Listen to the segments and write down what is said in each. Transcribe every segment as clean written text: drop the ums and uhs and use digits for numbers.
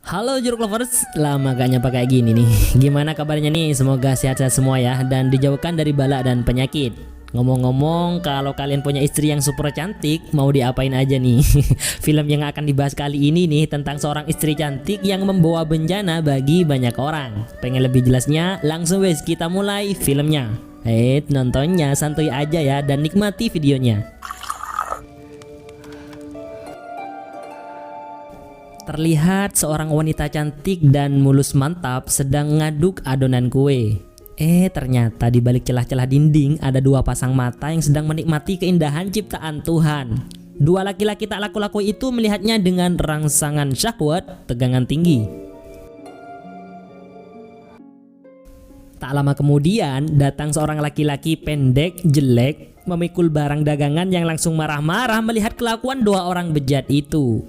Halo jeruk lovers, lama gak nyapa kayak gini nih. Gimana kabarnya nih? Semoga sehat-sehat semua ya dan dijauhkan dari bala dan penyakit. Ngomong-ngomong, kalau kalian punya istri yang super cantik, mau diapain aja nih? Film yang akan dibahas kali ini nih tentang seorang istri cantik yang membawa bencana bagi banyak orang. Pengen lebih jelasnya? Langsung wes kita mulai filmnya. Nontonnya santuy aja ya dan nikmati videonya. Terlihat seorang wanita cantik dan mulus mantap sedang ngaduk adonan kue. Ternyata di balik celah-celah dinding ada dua pasang mata yang sedang menikmati keindahan ciptaan Tuhan. Dua laki-laki tak laku-laku itu melihatnya dengan rangsangan syahwat tegangan tinggi. Tak lama kemudian datang seorang laki-laki pendek jelek memikul barang dagangan yang langsung marah-marah melihat kelakuan dua orang bejat itu.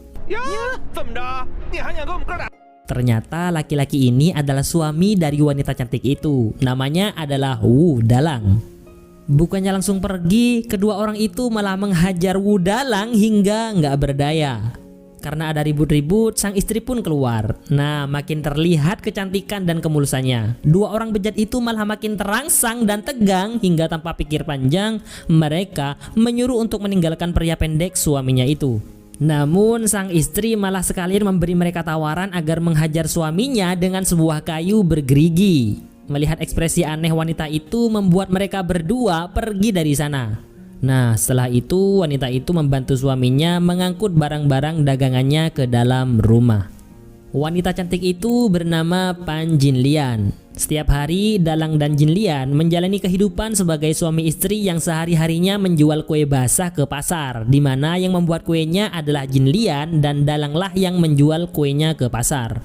Ternyata laki-laki ini adalah suami dari wanita cantik itu. Namanya adalah Wu Dalang. Bukannya langsung pergi, kedua orang itu malah menghajar Wu Dalang hingga nggak berdaya. Karena ada ribut-ribut, sang istri pun keluar. Nah, makin terlihat kecantikan dan kemulusannya. Dua orang bejat itu malah makin terangsang dan tegang hingga tanpa pikir panjang, mereka menyuruh untuk meninggalkan pria pendek suaminya itu. Namun sang istri malah sekalian memberi mereka tawaran agar menghajar suaminya dengan sebuah kayu bergerigi. Melihat ekspresi aneh wanita itu membuat mereka berdua pergi dari sana. Nah, setelah itu wanita itu membantu suaminya mengangkut barang-barang dagangannya ke dalam rumah. Wanita cantik itu bernama Pan Jinlian. Setiap hari Dalang dan Jinlian menjalani kehidupan sebagai suami istri yang sehari-harinya menjual kue basah ke pasar, di mana yang membuat kuenya adalah Jinlian dan Dalanglah yang menjual kuenya ke pasar.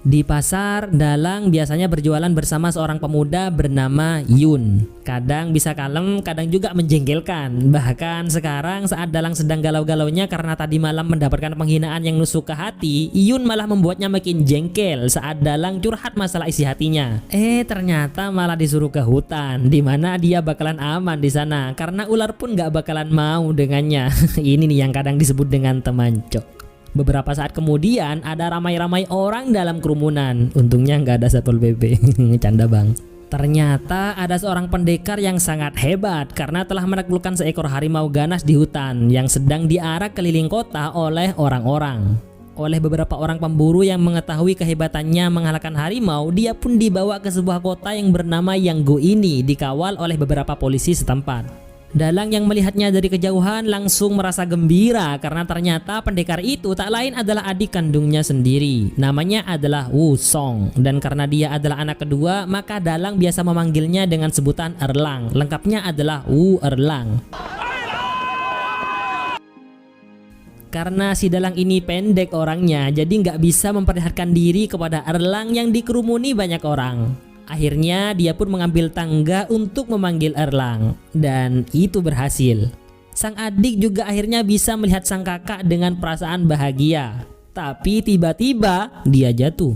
Di pasar, Dalang biasanya berjualan bersama seorang pemuda bernama Yun. Kadang bisa kalem, kadang juga menjengkelkan. Bahkan sekarang saat Dalang sedang galau-galaunya karena tadi malam mendapatkan penghinaan yang nusuk ke hati, Yun malah membuatnya makin jengkel saat Dalang curhat masalah isi hatinya. Ternyata malah disuruh ke hutan, di mana dia bakalan aman di sana karena ular pun gak bakalan mau dengannya. Ini nih yang kadang disebut dengan teman cok. Beberapa saat kemudian ada ramai-ramai orang dalam kerumunan. Untungnya nggak ada Satpol PP. Canda bang. Ternyata ada seorang pendekar yang sangat hebat karena telah menaklukkan seekor harimau ganas di hutan yang sedang diarak keliling kota oleh orang-orang. Oleh beberapa orang pemburu yang mengetahui kehebatannya mengalahkan harimau, dia pun dibawa ke sebuah kota yang bernama Yanggu ini, dikawal oleh beberapa polisi setempat. Dalang yang melihatnya dari kejauhan langsung merasa gembira karena ternyata pendekar itu tak lain adalah adik kandungnya sendiri. Namanya adalah Wu Song, dan karena dia adalah anak kedua maka Dalang biasa memanggilnya dengan sebutan Erlang. Lengkapnya adalah Wu Erlang. Karena si Dalang ini pendek orangnya, jadi nggak bisa memperlihatkan diri kepada Erlang yang dikerumuni banyak orang. Akhirnya dia pun mengambil tangga untuk memanggil Erlang, dan itu berhasil. Sang adik juga akhirnya bisa melihat sang kakak dengan perasaan bahagia. Tapi tiba-tiba dia jatuh.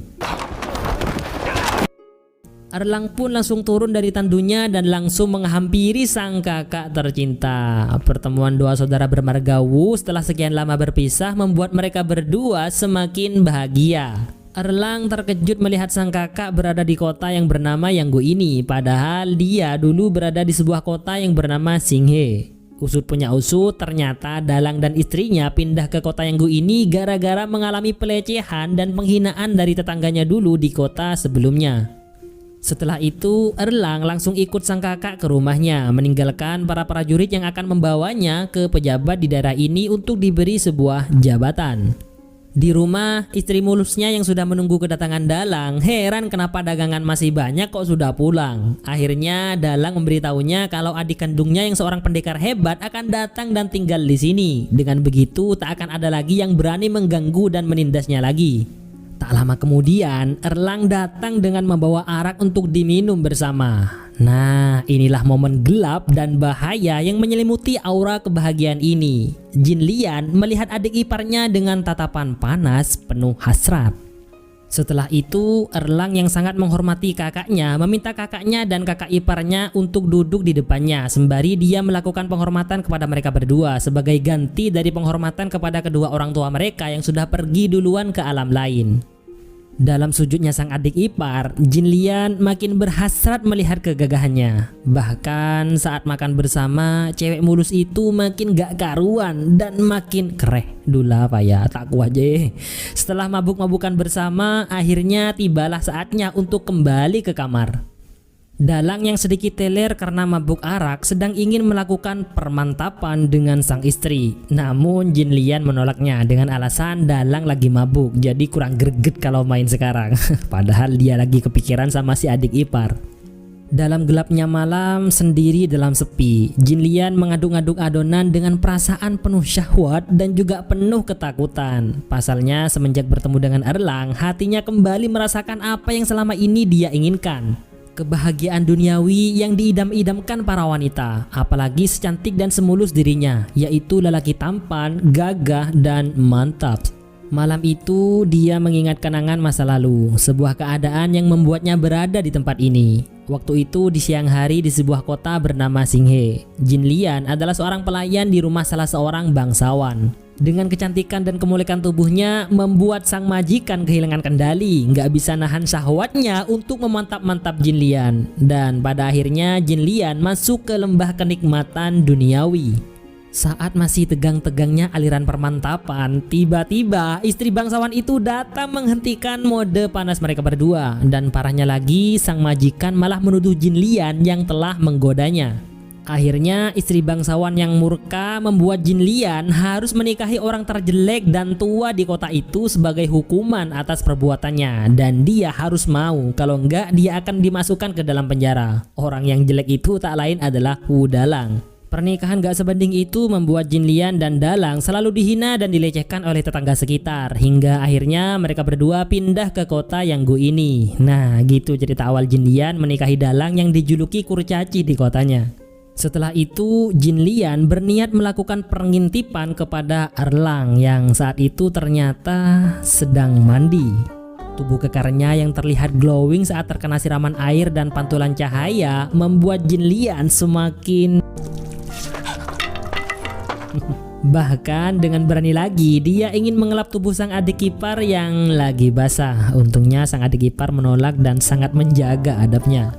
Erlang pun langsung turun dari tandunya dan langsung menghampiri sang kakak tercinta. Pertemuan dua saudara bermarga Wu setelah sekian lama berpisah membuat mereka berdua semakin bahagia. Erlang terkejut melihat sang kakak berada di kota yang bernama Yanggu ini, padahal dia dulu berada di sebuah kota yang bernama Xinghe. Usut punya usut, ternyata Dalang dan istrinya pindah ke kota Yanggu ini gara-gara mengalami pelecehan dan penghinaan dari tetangganya dulu di kota sebelumnya. Setelah itu, Erlang langsung ikut sang kakak ke rumahnya, meninggalkan para prajurit yang akan membawanya ke pejabat di daerah ini untuk diberi sebuah jabatan. Di rumah, istri mulusnya yang sudah menunggu kedatangan Dalang heran kenapa dagangan masih banyak kok sudah pulang. Akhirnya Dalang memberitahunya kalau adik kandungnya yang seorang pendekar hebat akan datang dan tinggal di sini. Dengan begitu tak akan ada lagi yang berani mengganggu dan menindasnya lagi. Tak lama kemudian Erlang datang dengan membawa arak untuk diminum bersama. Nah, inilah momen gelap dan bahaya yang menyelimuti aura kebahagiaan ini. Jinlian melihat adik iparnya dengan tatapan panas penuh hasrat. Setelah itu, Erlang yang sangat menghormati kakaknya meminta kakaknya dan kakak iparnya untuk duduk di depannya sembari dia melakukan penghormatan kepada mereka berdua sebagai ganti dari penghormatan kepada kedua orang tua mereka yang sudah pergi duluan ke alam lain. Dalam sujudnya sang adik ipar, Jin Lian makin berhasrat melihat kegagahannya. Bahkan saat makan bersama, cewek mulus itu makin gak karuan dan makin kereh. Dula apa ya, tak kuat aja. Setelah mabuk-mabukan bersama, akhirnya tibalah saatnya untuk kembali ke kamar. Dalang yang sedikit teler karena mabuk arak sedang ingin melakukan permantapan dengan sang istri. Namun Jin Lian menolaknya dengan alasan Dalang lagi mabuk, jadi kurang greget kalau main sekarang. Padahal dia lagi kepikiran sama si adik ipar. Dalam gelapnya malam, sendiri dalam sepi, Jin Lian mengaduk-aduk adonan dengan perasaan penuh syahwat dan juga penuh ketakutan. Pasalnya semenjak bertemu dengan Erlang, hatinya kembali merasakan apa yang selama ini dia inginkan. Kebahagiaan duniawi yang diidam-idamkan para wanita, apalagi secantik dan semulus dirinya, yaitu lelaki tampan, gagah, dan mantap. Malam itu dia mengingat kenangan masa lalu, sebuah keadaan yang membuatnya berada di tempat ini. Waktu itu di siang hari di sebuah kota bernama Singhe, Jin Lian adalah seorang pelayan di rumah salah seorang bangsawan. Dengan kecantikan dan kemuliaan tubuhnya membuat sang majikan kehilangan kendali, nggak bisa nahan syahwatnya untuk memantap-mantap Jin Lian. Dan pada akhirnya Jin Lian masuk ke lembah kenikmatan duniawi. Saat masih tegang-tegangnya aliran permantapan, tiba-tiba istri bangsawan itu datang menghentikan mode panas mereka berdua. Dan parahnya lagi, sang majikan malah menuduh Jin Lian yang telah menggodanya. Akhirnya istri bangsawan yang murka membuat Jin Lian harus menikahi orang terjelek dan tua di kota itu sebagai hukuman atas perbuatannya. Dan dia harus mau, kalau enggak dia akan dimasukkan ke dalam penjara. Orang yang jelek itu tak lain adalah Wu Dalang. Pernikahan gak sebanding itu membuat Jin Lian dan Dalang selalu dihina dan dilecehkan oleh tetangga sekitar. Hingga akhirnya mereka berdua pindah ke kota Yanggu ini. Nah gitu cerita awal Jin Lian menikahi Dalang yang dijuluki kurcaci di kotanya. Setelah itu Jin Lian berniat melakukan pengintipan kepada Erlang yang saat itu ternyata sedang mandi. Tubuh kekarnya yang terlihat glowing saat terkena siraman air dan pantulan cahaya membuat Jin Lian semakin bahkan dengan berani lagi dia ingin mengelap tubuh sang adik ipar yang lagi basah. Untungnya sang adik ipar menolak dan sangat menjaga adabnya.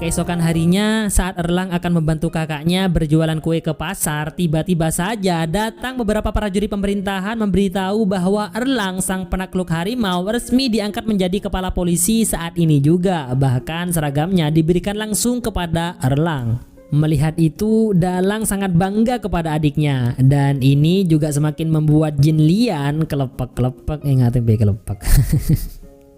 Keesokan harinya saat Erlang akan membantu kakaknya berjualan kue ke pasar, tiba-tiba saja datang beberapa prajurit pemerintahan memberitahu bahwa Erlang sang penakluk harimau resmi diangkat menjadi kepala polisi saat ini juga. Bahkan seragamnya diberikan langsung kepada Erlang. Melihat itu, Dalang sangat bangga kepada adiknya, dan ini juga semakin membuat Jin Lian kelepek-kelepek, kelepek.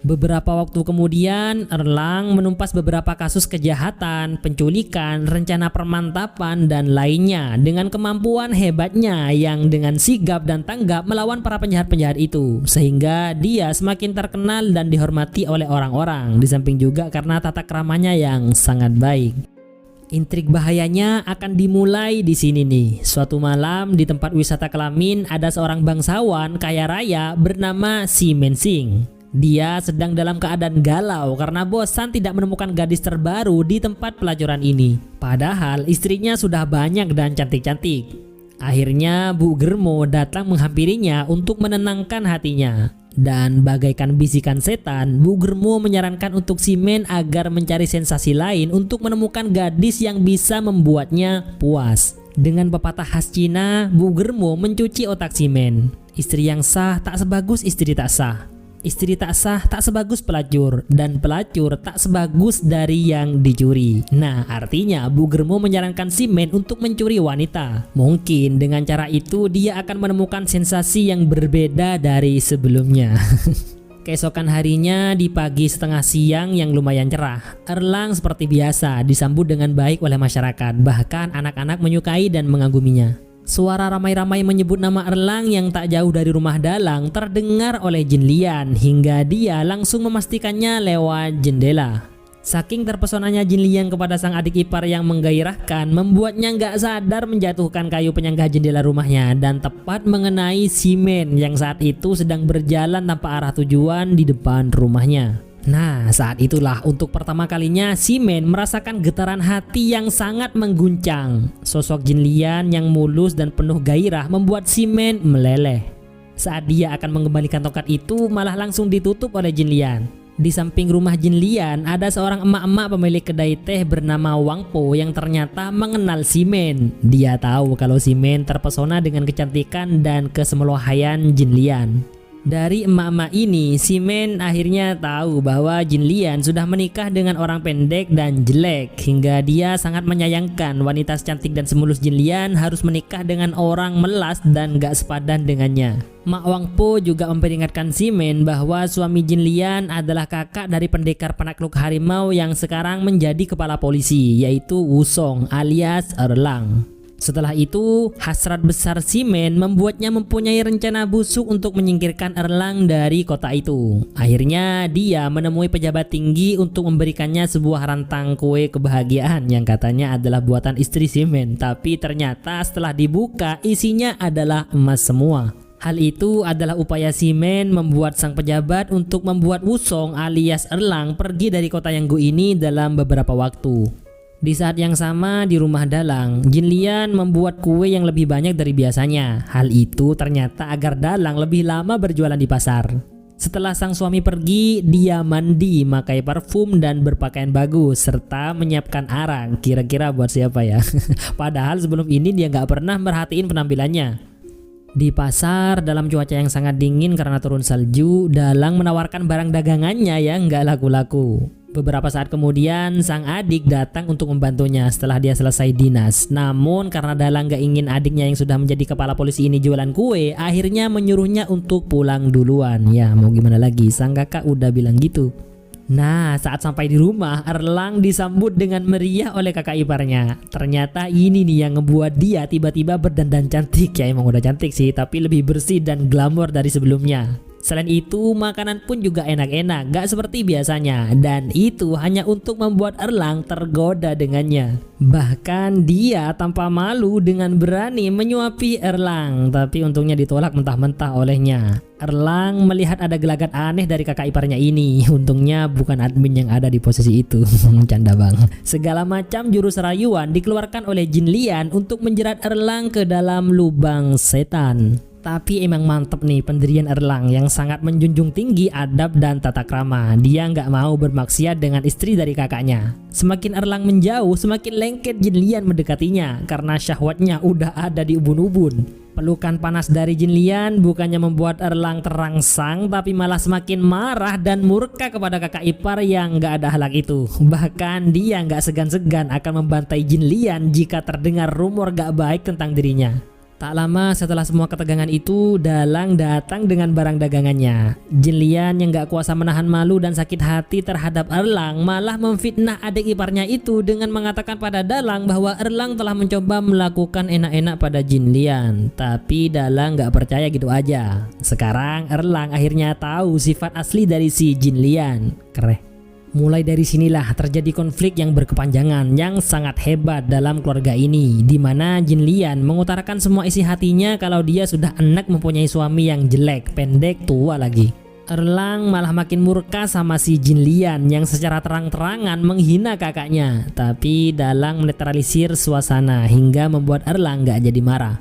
Beberapa waktu kemudian, Erlang menumpas beberapa kasus kejahatan, penculikan, rencana permantapan, dan lainnya dengan kemampuan hebatnya yang dengan sigap dan tanggap melawan para penjahat-penjahat itu. Sehingga dia semakin terkenal dan dihormati oleh orang-orang, di samping juga karena tata keramanya yang sangat baik. Intrik bahayanya akan dimulai di sini nih. Suatu malam di tempat wisata kelamin ada seorang bangsawan kaya raya bernama Si Mensing. Dia sedang dalam keadaan galau karena bosan tidak menemukan gadis terbaru di tempat pelacuran ini. Padahal istrinya sudah banyak dan cantik-cantik. Akhirnya Bu Germo datang menghampirinya untuk menenangkan hatinya. Dan bagaikan bisikan setan, Bu Germo menyarankan untuk Si Men agar mencari sensasi lain untuk menemukan gadis yang bisa membuatnya puas. Dengan pepatah khas Cina, Bu Germo mencuci otak Si Men. Istri yang sah tak sebagus istri tak sah. Istri tak sah tak sebagus pelacur, dan pelacur tak sebagus dari yang dicuri. Nah artinya Bu Germo menyarankan Si Men untuk mencuri wanita. Mungkin dengan cara itu dia akan menemukan sensasi yang berbeda dari sebelumnya. Keesokan harinya di pagi setengah siang yang lumayan cerah, Erlang seperti biasa disambut dengan baik oleh masyarakat. Bahkan anak-anak menyukai dan mengaguminya. Suara ramai-ramai menyebut nama Erlang yang tak jauh dari rumah Dalang terdengar oleh Jin Lian hingga dia langsung memastikannya lewat jendela. Saking terpesonanya Jin Lian kepada sang adik ipar yang menggairahkan membuatnya nggak sadar menjatuhkan kayu penyangga jendela rumahnya dan tepat mengenai Si Men yang saat itu sedang berjalan tanpa arah tujuan di depan rumahnya. Nah saat itulah untuk pertama kalinya Si Men merasakan getaran hati yang sangat mengguncang. Sosok Jin Lian yang mulus dan penuh gairah membuat Si Men meleleh. Saat dia akan mengembalikan tongkat itu malah langsung ditutup oleh Jin Lian. Di samping rumah Jin Lian ada seorang emak-emak pemilik kedai teh bernama Wang Po yang ternyata mengenal Si Men. Dia tahu kalau Si Men terpesona dengan kecantikan dan kesemelohaian Jin Lian. Dari emak-emak ini, Si Men akhirnya tahu bahwa Jin Lian sudah menikah dengan orang pendek dan jelek, hingga dia sangat menyayangkan wanita cantik dan semulus Jin Lian harus menikah dengan orang melas dan gak sepadan dengannya. Mak Wang Po juga memperingatkan Si Men bahwa suami Jin Lian adalah kakak dari pendekar penakluk harimau yang sekarang menjadi kepala polisi, yaitu Wusong alias Erlang. Setelah itu, hasrat besar Si Men membuatnya mempunyai rencana busuk untuk menyingkirkan Erlang dari kota itu. Akhirnya dia menemui pejabat tinggi untuk memberikannya sebuah rantang kue kebahagiaan yang katanya adalah buatan istri Si Men, tapi ternyata setelah dibuka isinya adalah emas semua. Hal itu adalah upaya Si Men membuat sang pejabat untuk membuat Wusong alias Erlang pergi dari kota Yanggu ini dalam beberapa waktu. Di saat yang sama di rumah Dalang, Jin Lian membuat kue yang lebih banyak dari biasanya. Hal itu ternyata agar Dalang lebih lama berjualan di pasar. Setelah sang suami pergi, dia mandi, pakai parfum dan berpakaian bagus serta menyiapkan arang. Kira-kira buat siapa ya? Padahal sebelum ini dia nggak pernah merhatiin penampilannya. Di pasar dalam cuaca yang sangat dingin karena turun salju, Dalang menawarkan barang dagangannya yang nggak laku-laku. Beberapa saat kemudian sang adik datang untuk membantunya setelah dia selesai dinas. Namun karena Dalang gak ingin adiknya yang sudah menjadi kepala polisi ini jualan kue, akhirnya menyuruhnya untuk pulang duluan. Ya mau gimana lagi, sang kakak udah bilang gitu. Nah, saat sampai di rumah, Erlang disambut dengan meriah oleh kakak iparnya. Ternyata ini nih yang ngebuat dia tiba-tiba berdandan cantik. Ya emang udah cantik sih, tapi lebih bersih dan glamor dari sebelumnya. Selain itu, makanan pun juga enak-enak, gak seperti biasanya. Dan itu hanya untuk membuat Erlang tergoda dengannya. Bahkan dia tanpa malu dengan berani menyuapi Erlang. Tapi untungnya ditolak mentah-mentah olehnya. Erlang melihat ada gelagat aneh dari kakak iparnya ini. Untungnya bukan admin yang ada di posisi itu. Canda bang. Segala macam jurus rayuan dikeluarkan oleh Jin Lian untuk menjerat Erlang ke dalam lubang setan. Tapi emang mantep nih pendirian Erlang yang sangat menjunjung tinggi adab dan tata krama. Dia nggak mau bermaksiat dengan istri dari kakaknya. Semakin Erlang menjauh, semakin lengket Jin Lian mendekatinya karena syahwatnya udah ada di ubun-ubun. Pelukan panas dari Jin Lian bukannya membuat Erlang terangsang, tapi malah semakin marah dan murka kepada kakak ipar yang nggak ada akhlak itu. Bahkan dia nggak segan-segan akan membantai Jin Lian jika terdengar rumor gak baik tentang dirinya. Tak lama setelah semua ketegangan itu, Dalang datang dengan barang dagangannya. Jin Lian yang gak kuasa menahan malu dan sakit hati terhadap Erlang malah memfitnah adik iparnya itu dengan mengatakan pada Dalang bahwa Erlang telah mencoba melakukan enak-enak pada Jin Lian. Tapi Dalang gak percaya gitu aja. Sekarang Erlang akhirnya tahu sifat asli dari si Jin Lian. Keren. Mulai dari sinilah terjadi konflik yang berkepanjangan yang sangat hebat dalam keluarga ini, di mana Jin Lian mengutarakan semua isi hatinya kalau dia sudah enak mempunyai suami yang jelek, pendek, tua lagi. Erlang malah makin murka sama si Jin Lian yang secara terang-terangan menghina kakaknya, tapi Dalang menetralisir suasana hingga membuat Erlang gak jadi marah.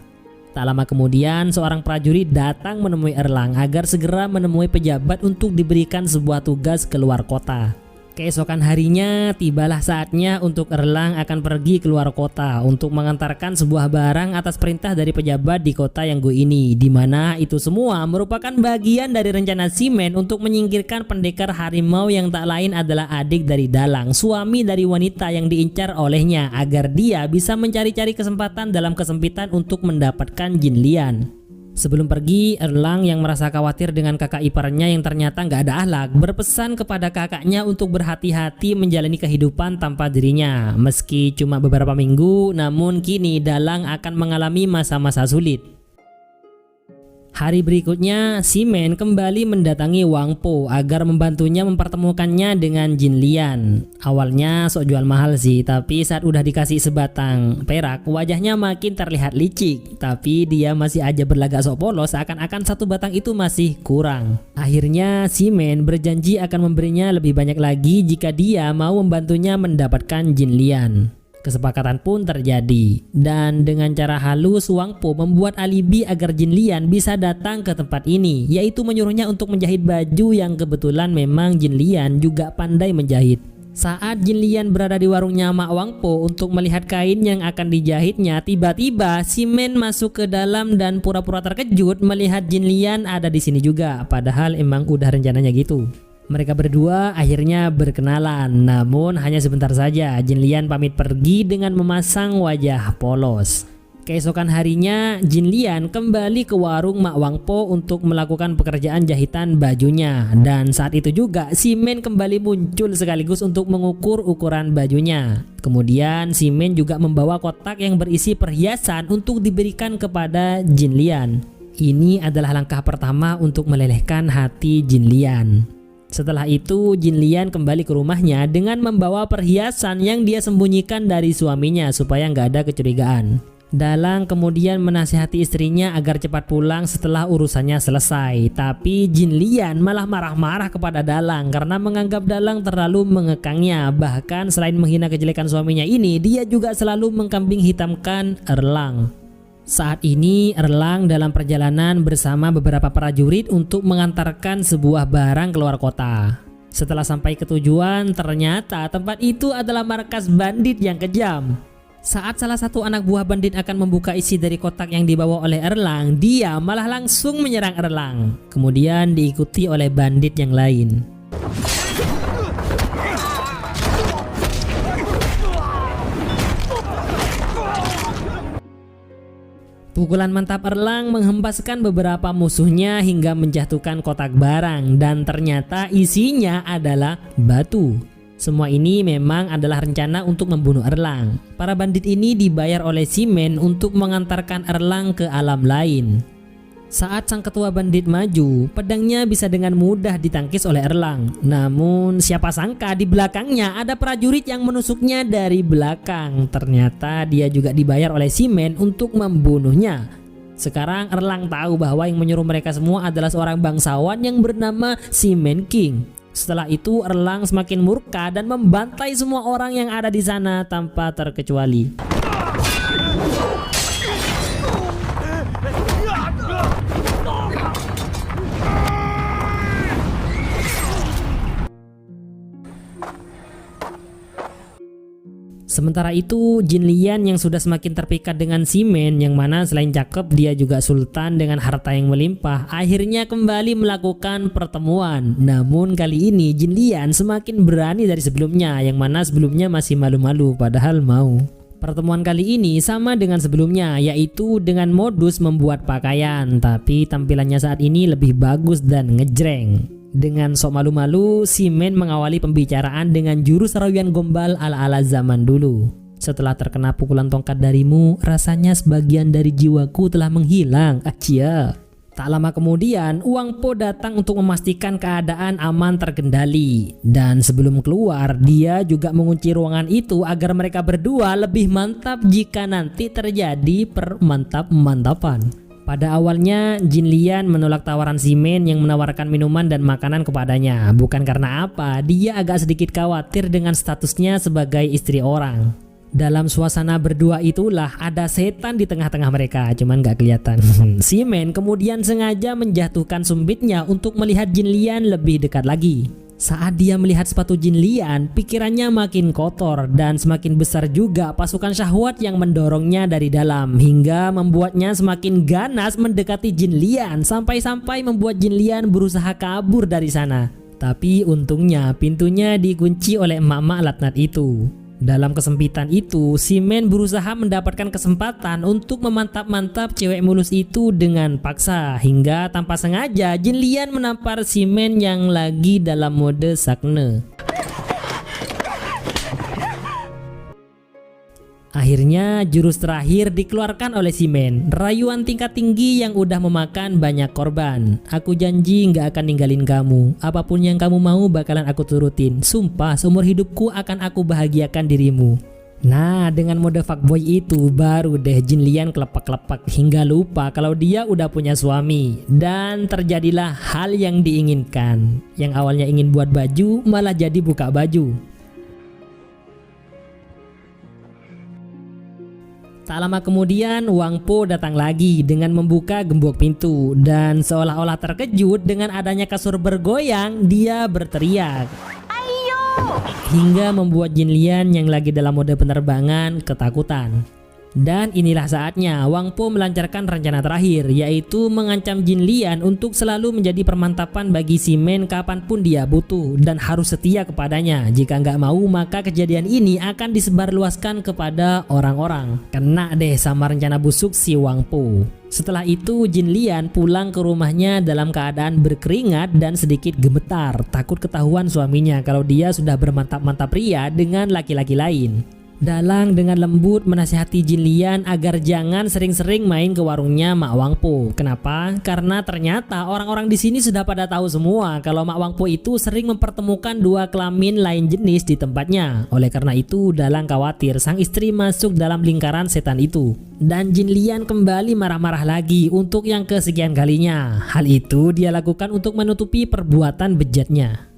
Tak lama kemudian seorang prajurit datang menemui Erlang agar segera menemui pejabat untuk diberikan sebuah tugas keluar kota. Keesokan harinya tibalah saatnya untuk Erlang akan pergi keluar kota untuk mengantarkan sebuah barang atas perintah dari pejabat di kota Yanggu ini, di mana itu semua merupakan bagian dari rencana Si Men untuk menyingkirkan pendekar harimau yang tak lain adalah adik dari Dalang, suami dari wanita yang diincar olehnya, agar dia bisa mencari-cari kesempatan dalam kesempitan untuk mendapatkan Jin Lian. Sebelum pergi, Erlang yang merasa khawatir dengan kakak iparnya yang ternyata nggak ada akhlak, berpesan kepada kakaknya untuk berhati-hati menjalani kehidupan tanpa dirinya. Meski cuma beberapa minggu, namun kini Dalang akan mengalami masa-masa sulit. Hari berikutnya, Si Men kembali mendatangi Wang Po agar membantunya mempertemukannya dengan Jin Lian. Awalnya sok jual mahal sih, tapi saat udah dikasih sebatang perak, wajahnya makin terlihat licik. Tapi dia masih aja berlagak sok polos, seakan-akan satu batang itu masih kurang. Akhirnya Si Men berjanji akan memberinya lebih banyak lagi jika dia mau membantunya mendapatkan Jin Lian. Kesepakatan pun terjadi, dan dengan cara halus Wang Po membuat alibi agar Jin Lian bisa datang ke tempat ini, yaitu menyuruhnya untuk menjahit baju yang kebetulan memang Jin Lian juga pandai menjahit. Saat Jin Lian berada di warungnya Mak Wang Po untuk melihat kain yang akan dijahitnya, tiba-tiba si Men masuk ke dalam dan pura-pura terkejut melihat Jin Lian ada di sini juga, padahal emang udah rencananya gitu. Mereka berdua akhirnya berkenalan, namun hanya sebentar saja. Jin Lian pamit pergi dengan memasang wajah polos. Keesokan harinya, Jin Lian kembali ke warung Mak Wang Po untuk melakukan pekerjaan jahitan bajunya. Dan saat itu juga si Men kembali muncul sekaligus untuk mengukur ukuran bajunya. Kemudian si Men juga membawa kotak yang berisi perhiasan untuk diberikan kepada Jin Lian. Ini adalah langkah pertama untuk melelehkan hati Jin Lian. Setelah itu Jin Lian kembali ke rumahnya dengan membawa perhiasan yang dia sembunyikan dari suaminya supaya nggak ada kecurigaan. Dalang kemudian menasihati istrinya agar cepat pulang setelah urusannya selesai. Tapi Jin Lian malah marah-marah kepada Dalang karena menganggap Dalang terlalu mengekangnya. Bahkan selain menghina kejelekan suaminya ini, dia juga selalu mengkambing hitamkan Erlang. Saat ini Erlang dalam perjalanan bersama beberapa prajurit untuk mengantarkan sebuah barang keluar kota. Setelah sampai ke tujuan, ternyata tempat itu adalah markas bandit yang kejam. Saat salah satu anak buah bandit akan membuka isi dari kotak yang dibawa oleh Erlang, dia malah langsung menyerang Erlang. Kemudian diikuti oleh bandit yang lain. Pukulan mantap Erlang menghempaskan beberapa musuhnya hingga menjatuhkan kotak barang, dan ternyata isinya adalah batu. Semua ini memang adalah rencana untuk membunuh Erlang. Para bandit ini dibayar oleh si Men untuk mengantarkan Erlang ke alam lain. Saat sang ketua bandit maju, pedangnya bisa dengan mudah ditangkis oleh Erlang. Namun siapa sangka di belakangnya ada prajurit yang menusuknya dari belakang. Ternyata dia juga dibayar oleh si Men untuk membunuhnya. Sekarang Erlang tahu bahwa yang menyuruh mereka semua adalah seorang bangsawan yang bernama Si Men King. Setelah itu Erlang semakin murka dan membantai semua orang yang ada di sana tanpa terkecuali. Sementara itu Jin Lian yang sudah semakin terpikat dengan si Men, yang mana selain cakep dia juga sultan dengan harta yang melimpah, akhirnya kembali melakukan pertemuan. Namun kali ini Jin Lian semakin berani dari sebelumnya, yang mana sebelumnya masih malu-malu padahal mau. Pertemuan kali ini sama dengan sebelumnya, yaitu dengan modus membuat pakaian, tapi tampilannya saat ini lebih bagus dan ngejreng. Dengan sok malu-malu, si Men mengawali pembicaraan dengan jurus rawian gombal ala-ala zaman dulu. Setelah terkena pukulan tongkat darimu, rasanya sebagian dari jiwaku telah menghilang. Acia. Tak lama kemudian, Wang Po datang untuk memastikan keadaan aman terkendali. Dan sebelum keluar, dia juga mengunci ruangan itu agar mereka berdua lebih mantap jika nanti terjadi permantap-mantapan. Pada awalnya Jin Lian menolak tawaran si Men yang menawarkan minuman dan makanan kepadanya. Bukan karena apa, dia agak sedikit khawatir dengan statusnya sebagai istri orang. Dalam suasana berdua itulah ada setan di tengah-tengah mereka, cuman gak kelihatan. Si Men kemudian sengaja menjatuhkan sumbitnya untuk melihat Jin Lian lebih dekat lagi. Saat dia melihat sepatu Jin Lian, pikirannya makin kotor dan semakin besar juga pasukan syahwat yang mendorongnya dari dalam, hingga membuatnya semakin ganas mendekati Jin Lian sampai-sampai membuat Jin Lian berusaha kabur dari sana. Tapi untungnya pintunya dikunci oleh emak-emak latnat itu. Dalam kesempitan itu, si Men berusaha mendapatkan kesempatan untuk memantap-mantap cewek mulus itu dengan paksa, hingga tanpa sengaja Jin Lian menampar si Men yang lagi dalam mode sakne. Akhirnya jurus terakhir dikeluarkan oleh si Men, rayuan tingkat tinggi yang udah memakan banyak korban. Aku janji nggak akan ninggalin kamu, apapun yang kamu mau bakalan aku turutin. Sumpah seumur hidupku akan aku bahagiakan dirimu. Nah, dengan mode fuckboy itu baru deh Jin Lian kelepak-kelepak hingga lupa kalau dia udah punya suami. Dan terjadilah hal yang diinginkan. Yang awalnya ingin buat baju malah jadi buka baju. Tak lama kemudian Wang Po datang lagi dengan membuka gembok pintu dan seolah-olah terkejut dengan adanya kasur bergoyang, dia berteriak hingga membuat Jin Lian yang lagi dalam mode penerbangan ketakutan. Dan inilah saatnya Wang Po melancarkan rencana terakhir, yaitu mengancam Jin Lian untuk selalu menjadi permantapan bagi si Men kapanpun dia butuh dan harus setia kepadanya. Jika nggak mau, maka kejadian ini akan disebarluaskan kepada orang-orang. Kena deh sama rencana busuk si Wang Po. Setelah itu Jin Lian pulang ke rumahnya dalam keadaan berkeringat dan sedikit gemetar, takut ketahuan suaminya kalau dia sudah bermantap-mantap pria dengan laki-laki lain. Dalang dengan lembut menasihati Jin Lian agar jangan sering-sering main ke warungnya Mak Wang Po. Kenapa? Karena ternyata orang-orang di sini sudah pada tahu semua kalau Mak Wang Po itu sering mempertemukan dua kelamin lain jenis di tempatnya. Oleh karena itu, Dalang khawatir sang istri masuk dalam lingkaran setan itu. Dan Jin Lian kembali marah-marah lagi untuk yang kesekian kalinya. Hal itu dia lakukan untuk menutupi perbuatan bejatnya.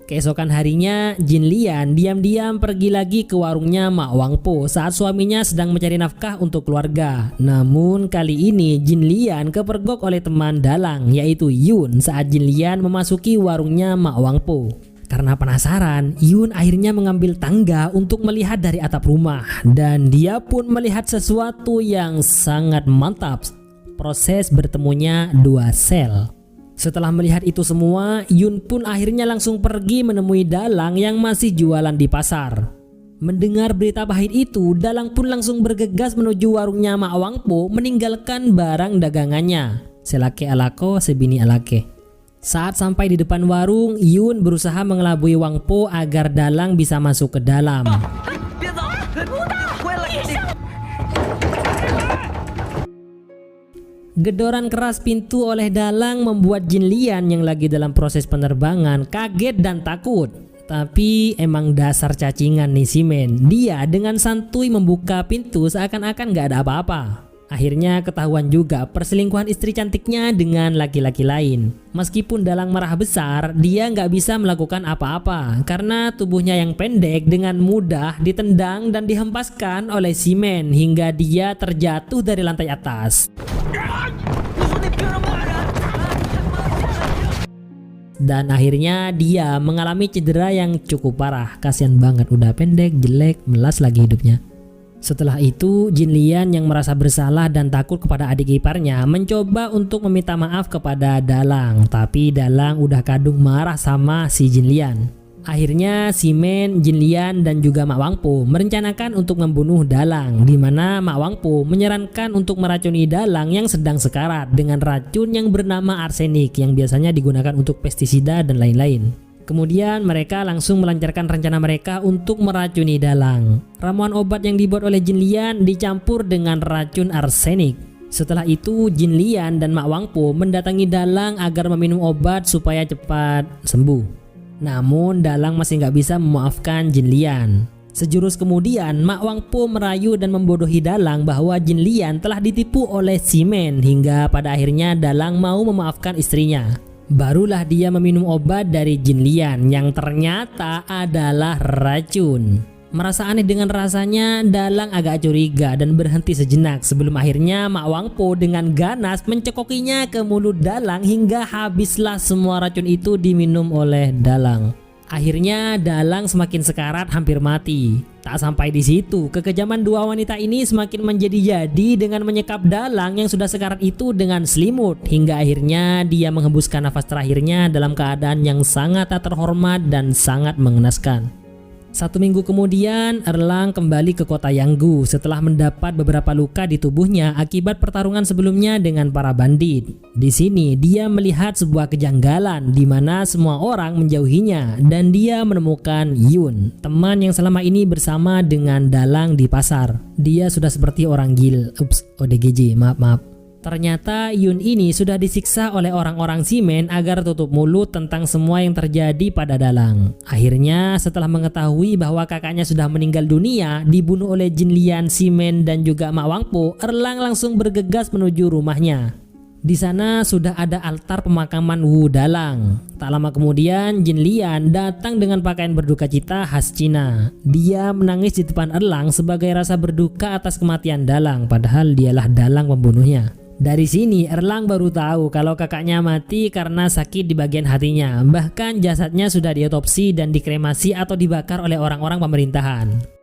Keesokan harinya, Jin Lian diam-diam pergi lagi ke warungnya Mak Wang Po saat suaminya sedang mencari nafkah untuk keluarga. Namun kali ini Jin Lian kepergok oleh teman Dalang, yaitu Yun, saat Jin Lian memasuki warungnya Mak Wang Po. Karena penasaran, Yun akhirnya mengambil tangga untuk melihat dari atap rumah, dan dia pun melihat sesuatu yang sangat mantap. Proses bertemunya dua sel. Setelah melihat itu semua, Yun pun akhirnya langsung pergi menemui Dalang yang masih jualan di pasar. Mendengar berita pahit itu, Dalang pun langsung bergegas menuju warungnya Mak Wang Po meninggalkan barang dagangannya. Selake alako, sebini alake. Saat sampai di depan warung, Yun berusaha mengelabui Wang Po agar Dalang bisa masuk ke dalam. Gedoran keras pintu oleh Dalang membuat Jin Lian yang lagi dalam proses penerbangan kaget dan takut. Tapi emang dasar cacingan nih si Men. Dia dengan santuy membuka pintu seakan-akan gak ada apa-apa. Akhirnya ketahuan juga perselingkuhan istri cantiknya dengan laki-laki lain. Meskipun Dalang marah besar, dia nggak bisa melakukan apa-apa karena tubuhnya yang pendek dengan mudah ditendang dan dihempaskan oleh si Men hingga dia terjatuh dari lantai atas. Dan akhirnya dia mengalami cedera yang cukup parah. Kasian banget, udah pendek, jelek, melas lagi hidupnya. Setelah itu Jin Lian yang merasa bersalah dan takut kepada adik iparnya mencoba untuk meminta maaf kepada Dalang. Tapi Dalang udah kadung marah sama si Jin Lian. Akhirnya si Men, Jin Lian dan juga Mak Wang Po merencanakan untuk membunuh Dalang, di mana Mak Wang Po menyarankan untuk meracuni Dalang yang sedang sekarat dengan racun yang bernama arsenik yang biasanya digunakan untuk pestisida dan lain-lain. Kemudian mereka langsung melancarkan rencana mereka untuk meracuni Dalang. Ramuan obat yang dibuat oleh Jin Lian dicampur dengan racun arsenik. Setelah itu Jin Lian dan Mak Wang Po mendatangi Dalang agar meminum obat supaya cepat sembuh. Namun Dalang masih nggak bisa memaafkan Jin Lian. Sejurus kemudian Mak Wang Po merayu dan membodohi Dalang bahwa Jin Lian telah ditipu oleh si Men hingga pada akhirnya Dalang mau memaafkan istrinya. Barulah dia meminum obat dari Jin Lian yang ternyata adalah racun. Merasa aneh dengan rasanya, Dalang agak curiga dan berhenti sejenak sebelum akhirnya Mak Wang Po dengan ganas mencekokinya ke mulut Dalang hingga habislah semua racun itu diminum oleh Dalang. Akhirnya Dalang semakin sekarat hampir mati. Tak sampai di situ, kekejaman dua wanita ini semakin menjadi-jadi dengan menyekap Dalang yang sudah sekarat itu dengan selimut hingga akhirnya dia menghembuskan nafas terakhirnya dalam keadaan yang sangat tak terhormat dan sangat mengenaskan. 1 minggu kemudian, Erlang kembali ke kota Yanggu setelah mendapat beberapa luka di tubuhnya akibat pertarungan sebelumnya dengan para bandit. Di sini dia melihat sebuah kejanggalan di mana semua orang menjauhinya dan dia menemukan Yun, teman yang selama ini bersama dengan Dalang di pasar. Dia sudah seperti orang ODGJ, maaf. Ternyata Yun ini sudah disiksa oleh orang-orang si Men agar tutup mulut tentang semua yang terjadi pada Dalang. Akhirnya setelah mengetahui bahwa kakaknya sudah meninggal dunia dibunuh oleh Jin Lian, si Men dan juga Mak Wang Po, Erlang langsung bergegas menuju rumahnya. Di sana sudah ada altar pemakaman Wu Dalang. Tak lama kemudian Jin Lian datang dengan pakaian berduka cita khas Cina. Dia menangis di depan Erlang sebagai rasa berduka atas kematian Dalang, padahal dialah Dalang pembunuhnya. Dari sini Erlang baru tahu kalau kakaknya mati karena sakit di bagian hatinya. Bahkan jasadnya sudah diotopsi dan dikremasi atau dibakar oleh orang-orang pemerintahan.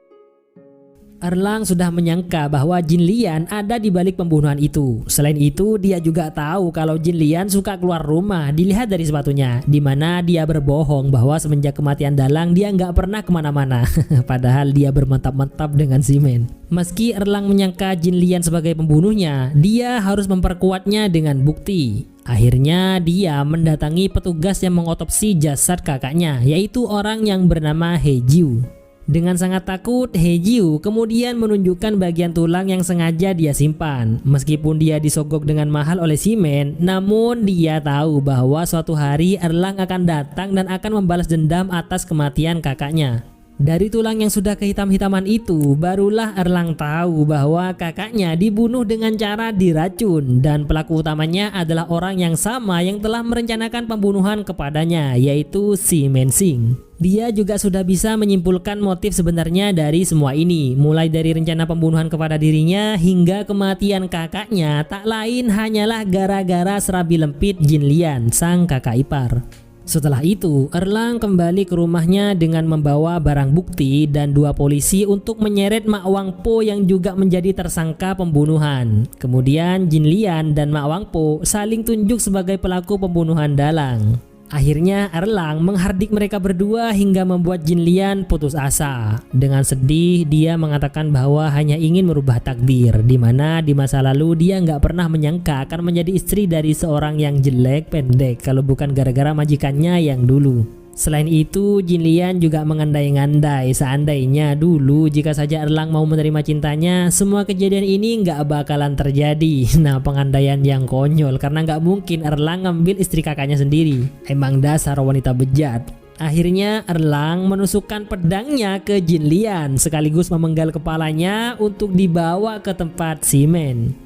Erlang sudah menyangka bahwa Jin Lian ada di balik pembunuhan itu. Selain itu, dia juga tahu kalau Jin Lian suka keluar rumah. Dilihat dari sepatunya, di mana dia berbohong bahwa semenjak kematian Dalang dia nggak pernah kemana-mana. Padahal dia bermantap-mantap dengan simen. Meski Erlang menyangka Jin Lian sebagai pembunuhnya, dia harus memperkuatnya dengan bukti. Akhirnya dia mendatangi petugas yang mengotopsi jasad kakaknya, yaitu orang yang bernama He Jiu. Dengan sangat takut, He Jiu kemudian menunjukkan bagian tulang yang sengaja dia simpan. Meskipun dia disogok dengan mahal oleh Simen, namun dia tahu bahwa suatu hari Erlang akan datang dan akan membalas dendam atas kematian kakaknya. Dari tulang yang sudah kehitam-hitaman itu, barulah Erlang tahu bahwa kakaknya dibunuh dengan cara diracun, dan pelaku utamanya adalah orang yang sama yang telah merencanakan pembunuhan kepadanya, yaitu Simen Sing. Dia juga sudah bisa menyimpulkan motif sebenarnya dari semua ini, mulai dari rencana pembunuhan kepada dirinya hingga kematian kakaknya tak lain hanyalah gara-gara serabi lempit Jin Lian, sang kakak ipar. Setelah itu, Erlang kembali ke rumahnya dengan membawa barang bukti dan 2 polisi untuk menyeret Mak Wangpo yang juga menjadi tersangka pembunuhan. Kemudian Jin Lian dan Mak Wangpo saling tunjuk sebagai pelaku pembunuhan Dalang. Akhirnya Erlang menghardik mereka berdua hingga membuat Jin Lian putus asa. Dengan sedih dia mengatakan bahwa hanya ingin merubah takdir, di mana di masa lalu dia nggak pernah menyangka akan menjadi istri dari seorang yang jelek pendek kalau bukan gara-gara majikannya yang dulu. Selain itu, Jin Lian juga mengandai-ngandai seandainya dulu jika saja Erlang mau menerima cintanya, semua kejadian ini nggak bakalan terjadi. Nah, pengandaian yang konyol karena nggak mungkin Erlang ngambil istri kakaknya sendiri. Emang dasar wanita bejat. Akhirnya Erlang menusukkan pedangnya ke Jin Lian sekaligus memenggal kepalanya untuk dibawa ke tempat Simen.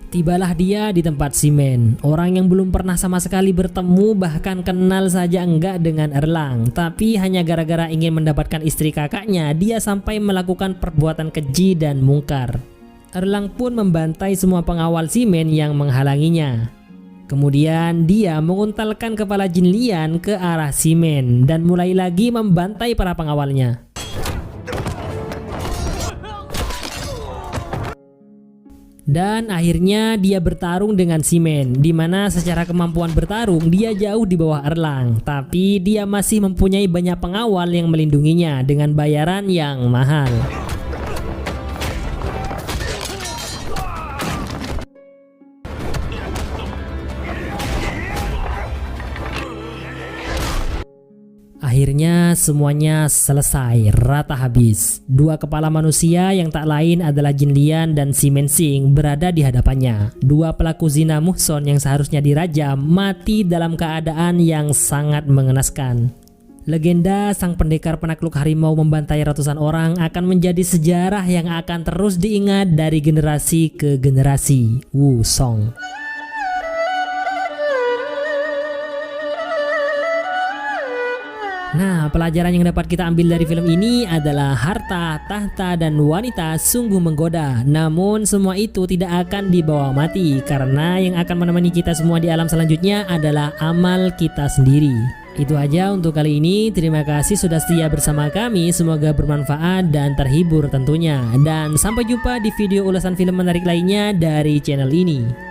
Tibalah dia di tempat Simen, orang yang belum pernah sama sekali bertemu bahkan kenal saja enggak dengan Erlang. Tapi hanya gara-gara ingin mendapatkan istri kakaknya, dia sampai melakukan perbuatan keji dan mungkar. Erlang pun membantai semua pengawal Simen yang menghalanginya. Kemudian dia menguntalkan kepala Jin Lian ke arah Simen dan mulai lagi membantai para pengawalnya. Dan akhirnya dia bertarung dengan Simen, di mana secara kemampuan bertarung dia jauh di bawah Erlang, tapi dia masih mempunyai banyak pengawal yang melindunginya dengan bayaran yang mahal. Akhirnya semuanya selesai, rata habis. 2 kepala manusia yang tak lain adalah Jin Lian dan Simen Sing berada di hadapannya. 2 pelaku zina muhson yang seharusnya dirajam mati dalam keadaan yang sangat mengenaskan. Legenda sang pendekar penakluk harimau membantai ratusan orang akan menjadi sejarah yang akan terus diingat dari generasi ke generasi. Wu Song. Nah, pelajaran yang dapat kita ambil dari film ini adalah harta, tahta, dan wanita sungguh menggoda. Namun semua itu tidak akan dibawa mati, karena yang akan menemani kita semua di alam selanjutnya adalah amal kita sendiri. Itu aja untuk kali ini. Terima kasih sudah setia bersama kami. Semoga bermanfaat dan terhibur tentunya. Dan sampai jumpa di video ulasan film menarik lainnya dari channel ini.